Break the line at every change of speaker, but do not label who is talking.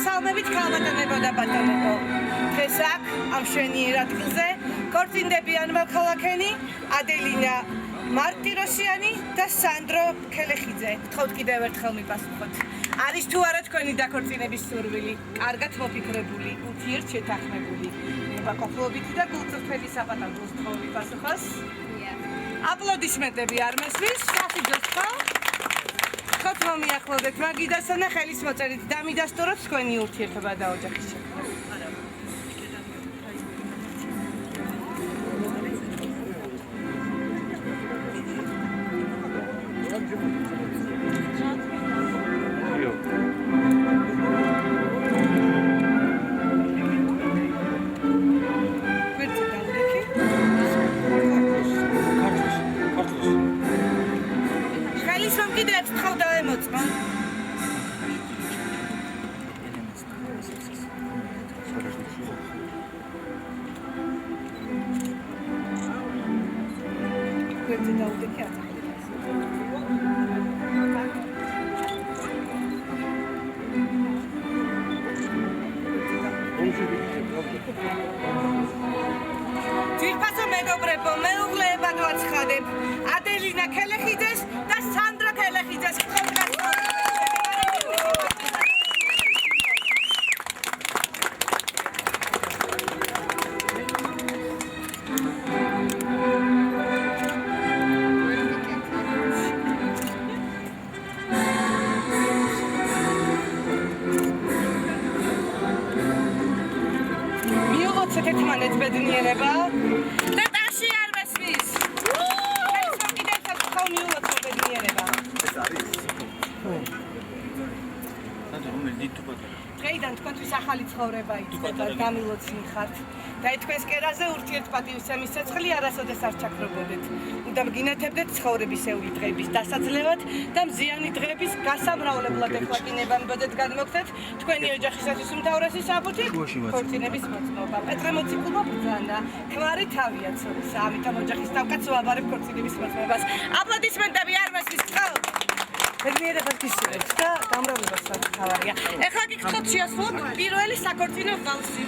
მოგესალმებით ქალბატონებო და ბატონებო. დღეს აქ ამ შვენიერ ადგილზე ქორწინდებიან მოქალაქენი ადელინა მარტიროსიანი და სანდრო ქელეხიძე. გთხოვთ კიდევ ერთხელ მიპასუხოთ. არის თუ არა თქვენი დაქორწინების სურვილი? კარგად მოფიქრებული, ურთიერთშეთანხმებული, მებაყოფლობითი და გულწრფელი საპატარბოს გთხოვთ მიპასუხოს? აპლოდისმენტები არ მესმის, საფიძოს ხო? ხოთ მომიახლოვდეთ მაგიდასთან და ხელის მოწერით დამიდასტუროთ თქვენი ურთიერთობა და ოჯახის შექმნა. ძვირფასო მეგობრებო, მეუღლეებად ვაცხადებ ადელინა ქელეხიძეს და სანდრო ქელეხიძეს. ერთმანეთს ბედნიერება და ტაში არ მესმის. ეს კიდევ ხომ მიულოთ ბედნიერება. ეს არის. დღეიდან თქვენთვის ახალი ცხოვრება იწყება, გამილოცნი ხართ და თქვენს კერაზე ურთიერთპატივისცემის ცეცხლი არასოდეს არ ჩაქრობოდეთ. უნდა მგინათებდეთ ცხოვრებისეული დღეების დასაძლევად და მზიანი დღეების გასამრავლებლად ეხვაკინება მიბოდეთ გადმოგცეთ თქვენი ოჯახისათვის უმთავრესი საბუთი ქორწინების მოწმობა. პეტრე მოციქულმა ბრძანა, ქმარი თავია ცოლისა, ამიტომ ოჯახის თავკაც უაბარებ ქორწინების მოწმობას. აპლოდისმენტები არ მესმის. ბედნიერებას გისურვებთ და გამრავლებას თავარია. ეხლა კი გთხოვთ შეასრულოთ პირველი საქორწინო ვალსი.